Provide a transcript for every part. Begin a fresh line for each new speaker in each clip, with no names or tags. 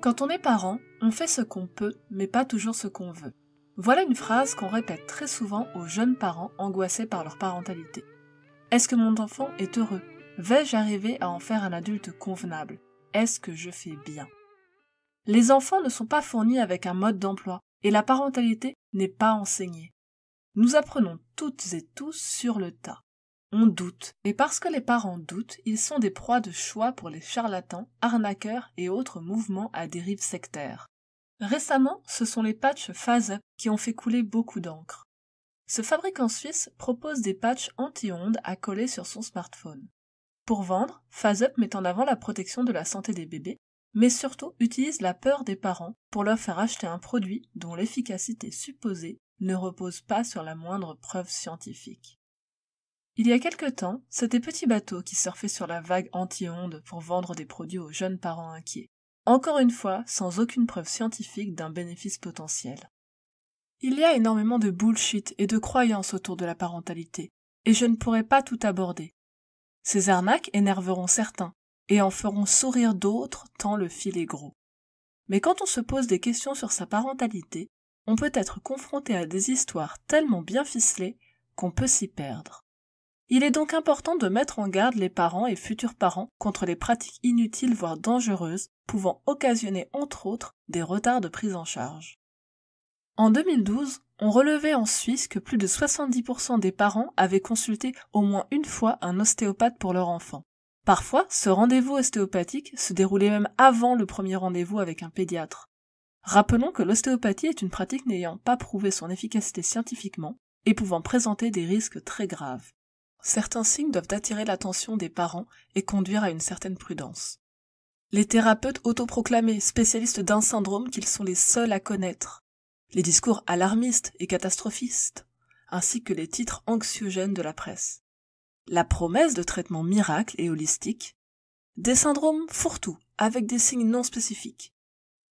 Quand on est parent, on fait ce qu'on peut, mais pas toujours ce qu'on veut. Voilà une phrase qu'on répète très souvent aux jeunes parents angoissés par leur parentalité. Est-ce que mon enfant est heureux? Vais-je arriver à en faire un adulte convenable? Est-ce que je fais bien? Les enfants ne sont pas fournis avec un mode d'emploi et la parentalité n'est pas enseignée. Nous apprenons toutes et tous sur le tas. On doute, et parce que les parents doutent, ils sont des proies de choix pour les charlatans, arnaqueurs et autres mouvements à dérive sectaire. Récemment, ce sont les patchs FaceUp qui ont fait couler beaucoup d'encre. Ce fabricant suisse propose des patchs anti-ondes à coller sur son smartphone. Pour vendre, FaceUp met en avant la protection de la santé des bébés, mais surtout utilise la peur des parents pour leur faire acheter un produit dont l'efficacité supposée ne repose pas sur la moindre preuve scientifique. Il y a quelque temps, c'était Petit Bateau qui surfait sur la vague anti-ondes pour vendre des produits aux jeunes parents inquiets. Encore une fois, sans aucune preuve scientifique d'un bénéfice potentiel. Il y a énormément de bullshit et de croyances autour de la parentalité, et je ne pourrais pas tout aborder. Ces arnaques énerveront certains, et en feront sourire d'autres tant le fil est gros. Mais quand on se pose des questions sur sa parentalité, on peut être confronté à des histoires tellement bien ficelées qu'on peut s'y perdre. Il est donc important de mettre en garde les parents et futurs parents contre les pratiques inutiles voire dangereuses pouvant occasionner entre autres des retards de prise en charge. En 2012, on relevait en Suisse que plus de 70% des parents avaient consulté au moins une fois un ostéopathe pour leur enfant. Parfois, ce rendez-vous ostéopathique se déroulait même avant le premier rendez-vous avec un pédiatre. Rappelons que l'ostéopathie est une pratique n'ayant pas prouvé son efficacité scientifiquement et pouvant présenter des risques très graves. Certains signes doivent attirer l'attention des parents et conduire à une certaine prudence. Les thérapeutes autoproclamés spécialistes d'un syndrome qu'ils sont les seuls à connaître, les discours alarmistes et catastrophistes, ainsi que les titres anxiogènes de la presse, la promesse de traitements miracles et holistiques, des syndromes fourre-tout avec des signes non spécifiques,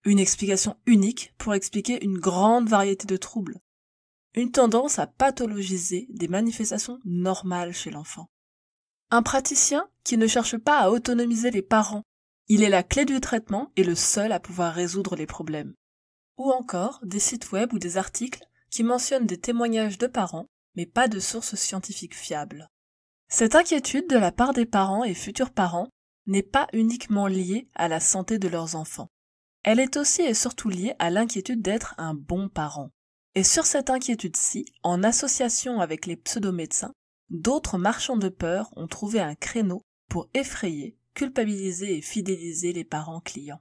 une explication unique pour expliquer une grande variété de troubles, une tendance à pathologiser des manifestations normales chez l'enfant. Un praticien qui ne cherche pas à autonomiser les parents, il est la clé du traitement et le seul à pouvoir résoudre les problèmes. Ou encore des sites web ou des articles qui mentionnent des témoignages de parents, mais pas de sources scientifiques fiables. Cette inquiétude de la part des parents et futurs parents n'est pas uniquement liée à la santé de leurs enfants. Elle est aussi et surtout liée à l'inquiétude d'être un bon parent. Et sur cette inquiétude-ci, en association avec les pseudo-médecins, d'autres marchands de peur ont trouvé un créneau pour effrayer, culpabiliser et fidéliser les parents clients.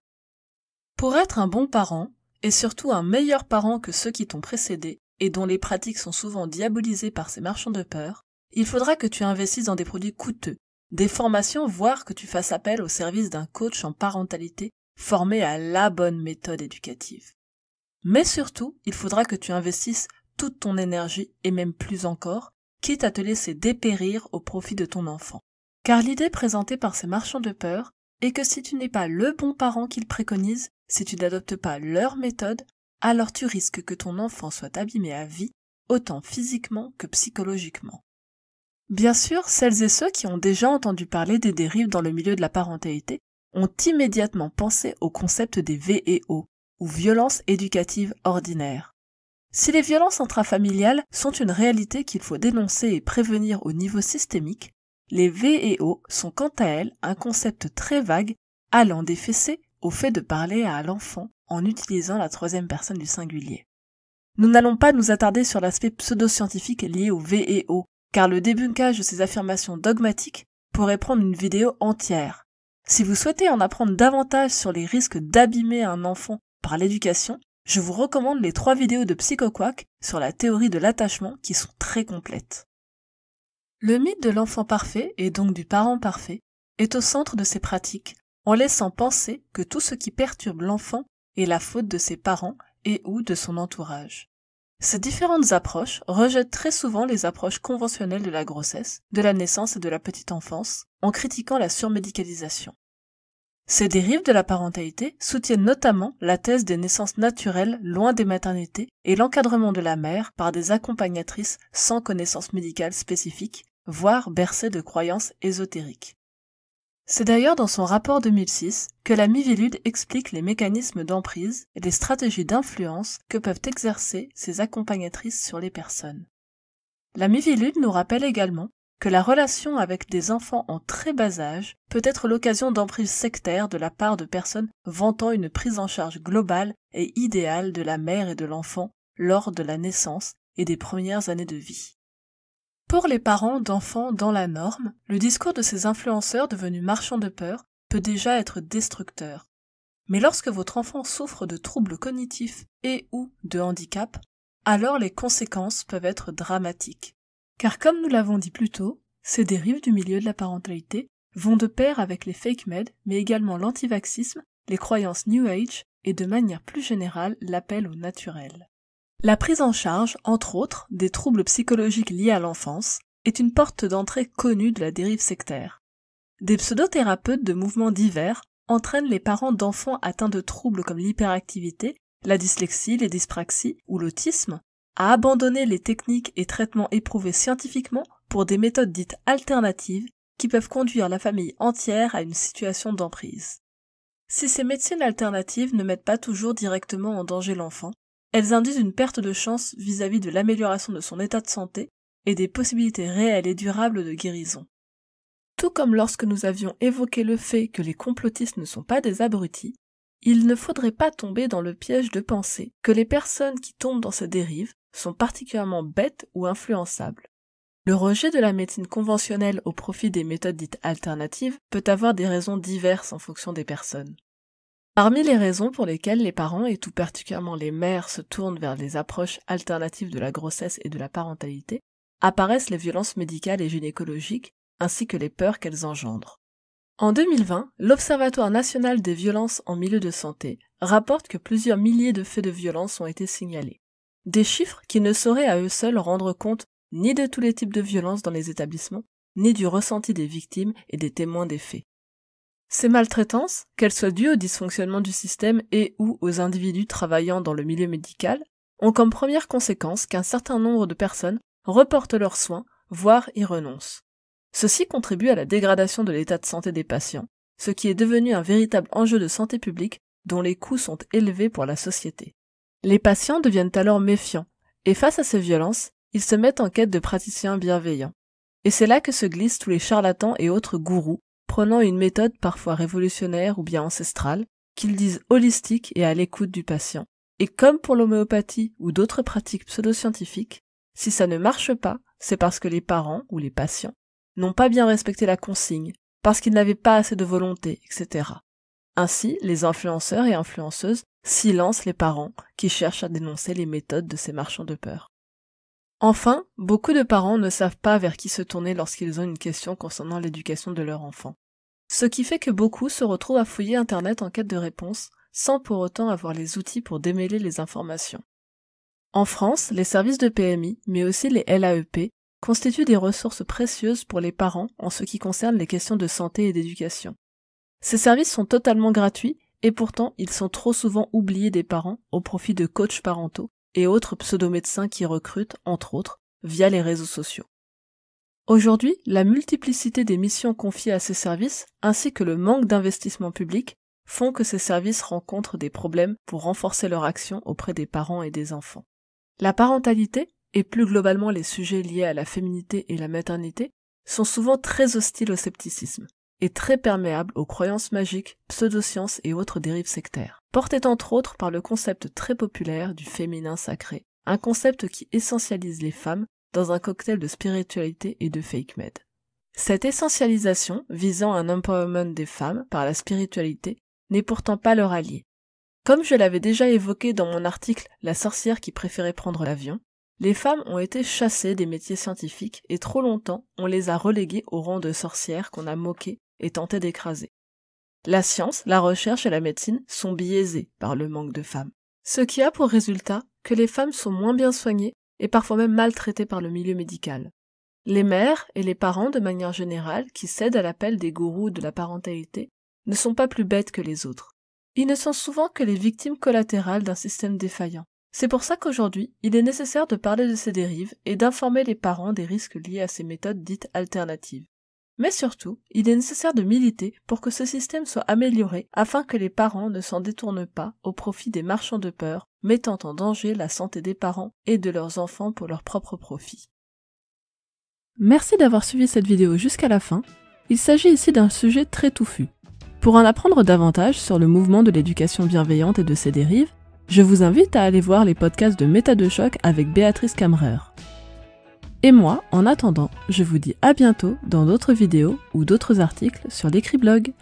Pour être un bon parent, et surtout un meilleur parent que ceux qui t'ont précédé, et dont les pratiques sont souvent diabolisées par ces marchands de peur, il faudra que tu investisses dans des produits coûteux, des formations, voire que tu fasses appel au service d'un coach en parentalité formé à la bonne méthode éducative. Mais surtout, il faudra que tu investisses toute ton énergie, et même plus encore, quitte à te laisser dépérir au profit de ton enfant. Car l'idée présentée par ces marchands de peur est que si tu n'es pas le bon parent qu'ils préconisent, si tu n'adoptes pas leur méthode, alors tu risques que ton enfant soit abîmé à vie, autant physiquement que psychologiquement. Bien sûr, celles et ceux qui ont déjà entendu parler des dérives dans le milieu de la parentalité ont immédiatement pensé au concept des VEO, ou violences éducatives ordinaires. Si les violences intrafamiliales sont une réalité qu'il faut dénoncer et prévenir au niveau systémique, les VEO sont quant à elles un concept très vague allant des fessées au fait de parler à l'enfant en utilisant la troisième personne du singulier. Nous n'allons pas nous attarder sur l'aspect pseudo-scientifique lié aux VEO, car le débunkage de ces affirmations dogmatiques pourrait prendre une vidéo entière. Si vous souhaitez en apprendre davantage sur les risques d'abîmer un enfant par l'éducation, je vous recommande les 3 vidéos de PsychoQuack sur la théorie de l'attachement qui sont très complètes. Le mythe de l'enfant parfait, et donc du parent parfait, est au centre de ces pratiques, en laissant penser que tout ce qui perturbe l'enfant est la faute de ses parents et ou de son entourage. Ces différentes approches rejettent très souvent les approches conventionnelles de la grossesse, de la naissance et de la petite enfance, en critiquant la surmédicalisation. Ces dérives de la parentalité soutiennent notamment la thèse des naissances naturelles loin des maternités et l'encadrement de la mère par des accompagnatrices sans connaissances médicales spécifiques, voire bercées de croyances ésotériques. C'est d'ailleurs dans son rapport 2006 que la Miviludes explique les mécanismes d'emprise et les stratégies d'influence que peuvent exercer ces accompagnatrices sur les personnes. La Miviludes nous rappelle également que la relation avec des enfants en très bas âge peut être l'occasion d'emprises sectaires de la part de personnes vantant une prise en charge globale et idéale de la mère et de l'enfant lors de la naissance et des premières années de vie. Pour les parents d'enfants dans la norme, le discours de ces influenceurs devenus marchands de peur peut déjà être destructeur. Mais lorsque votre enfant souffre de troubles cognitifs et ou de handicap, alors les conséquences peuvent être dramatiques. Car comme nous l'avons dit plus tôt, ces dérives du milieu de la parentalité vont de pair avec les fake med, mais également l'antivaxisme, les croyances New Age et de manière plus générale l'appel au naturel. La prise en charge, entre autres, des troubles psychologiques liés à l'enfance est une porte d'entrée connue de la dérive sectaire. Des pseudothérapeutes de mouvements divers entraînent les parents d'enfants atteints de troubles comme l'hyperactivité, la dyslexie, les dyspraxies ou l'autisme à abandonner les techniques et traitements éprouvés scientifiquement pour des méthodes dites alternatives qui peuvent conduire la famille entière à une situation d'emprise. Si ces médecines alternatives ne mettent pas toujours directement en danger l'enfant, elles induisent une perte de chance vis-à-vis de l'amélioration de son état de santé et des possibilités réelles et durables de guérison. Tout comme lorsque nous avions évoqué le fait que les complotistes ne sont pas des abrutis, il ne faudrait pas tomber dans le piège de penser que les personnes qui tombent dans cette dérive sont particulièrement bêtes ou influençables. Le rejet de la médecine conventionnelle au profit des méthodes dites alternatives peut avoir des raisons diverses en fonction des personnes. Parmi les raisons pour lesquelles les parents et tout particulièrement les mères se tournent vers les approches alternatives de la grossesse et de la parentalité, apparaissent les violences médicales et gynécologiques ainsi que les peurs qu'elles engendrent. En 2020, l'Observatoire national des violences en milieu de santé rapporte que plusieurs milliers de faits de violence ont été signalés. Des chiffres qui ne sauraient à eux seuls rendre compte ni de tous les types de violences dans les établissements, ni du ressenti des victimes et des témoins des faits. Ces maltraitances, qu'elles soient dues au dysfonctionnement du système et ou aux individus travaillant dans le milieu médical, ont comme première conséquence qu'un certain nombre de personnes reportent leurs soins, voire y renoncent. Ceci contribue à la dégradation de l'état de santé des patients, ce qui est devenu un véritable enjeu de santé publique dont les coûts sont élevés pour la société. Les patients deviennent alors méfiants, et face à ces violences, ils se mettent en quête de praticiens bienveillants. Et c'est là que se glissent tous les charlatans et autres gourous, prenant une méthode parfois révolutionnaire ou bien ancestrale, qu'ils disent holistique et à l'écoute du patient. Et comme pour l'homéopathie ou d'autres pratiques pseudo-scientifiques, si ça ne marche pas, c'est parce que les parents ou les patients n'ont pas bien respecté la consigne, parce qu'ils n'avaient pas assez de volonté, etc. Ainsi, les influenceurs et influenceuses silencent les parents qui cherchent à dénoncer les méthodes de ces marchands de peur. Enfin, beaucoup de parents ne savent pas vers qui se tourner lorsqu'ils ont une question concernant l'éducation de leur enfant. Ce qui fait que beaucoup se retrouvent à fouiller Internet en quête de réponses, sans pour autant avoir les outils pour démêler les informations. En France, les services de PMI, mais aussi les LAEP, constituent des ressources précieuses pour les parents en ce qui concerne les questions de santé et d'éducation. Ces services sont totalement gratuits et pourtant ils sont trop souvent oubliés des parents au profit de coachs parentaux et autres pseudo-médecins qui recrutent, entre autres, via les réseaux sociaux. Aujourd'hui, la multiplicité des missions confiées à ces services, ainsi que le manque d'investissement public, font que ces services rencontrent des problèmes pour renforcer leur action auprès des parents et des enfants. La parentalité, et plus globalement les sujets liés à la féminité et la maternité, sont souvent très hostiles au scepticisme, et très perméables aux croyances magiques, pseudosciences et autres dérives sectaires, portées entre autres par le concept très populaire du féminin sacré, un concept qui essentialise les femmes dans un cocktail de spiritualité et de fake med. Cette essentialisation, visant un empowerment des femmes par la spiritualité, n'est pourtant pas leur allié. Comme je l'avais déjà évoqué dans mon article « La sorcière qui préférait prendre l'avion », les femmes ont été chassées des métiers scientifiques et trop longtemps on les a reléguées au rang de sorcières qu'on a moquées et tenté d'écraser. La science, la recherche et la médecine sont biaisées par le manque de femmes, ce qui a pour résultat que les femmes sont moins bien soignées et parfois même maltraitées par le milieu médical. Les mères et les parents de manière générale qui cèdent à l'appel des gourous de la parentalité ne sont pas plus bêtes que les autres. Ils ne sont souvent que les victimes collatérales d'un système défaillant. C'est pour ça qu'aujourd'hui, il est nécessaire de parler de ces dérives et d'informer les parents des risques liés à ces méthodes dites alternatives. Mais surtout, il est nécessaire de militer pour que ce système soit amélioré afin que les parents ne s'en détournent pas au profit des marchands de peur, mettant en danger la santé des parents et de leurs enfants pour leur propre profit. Merci d'avoir suivi cette vidéo jusqu'à la fin. Il s'agit ici d'un sujet très touffu. Pour en apprendre davantage sur le mouvement de l'éducation bienveillante et de ses dérives, je vous invite à aller voir les podcasts de Méta de Choc avec Béatrice Kammerer. Et moi, en attendant, je vous dis à bientôt dans d'autres vidéos ou d'autres articles sur l'Écrit Blog.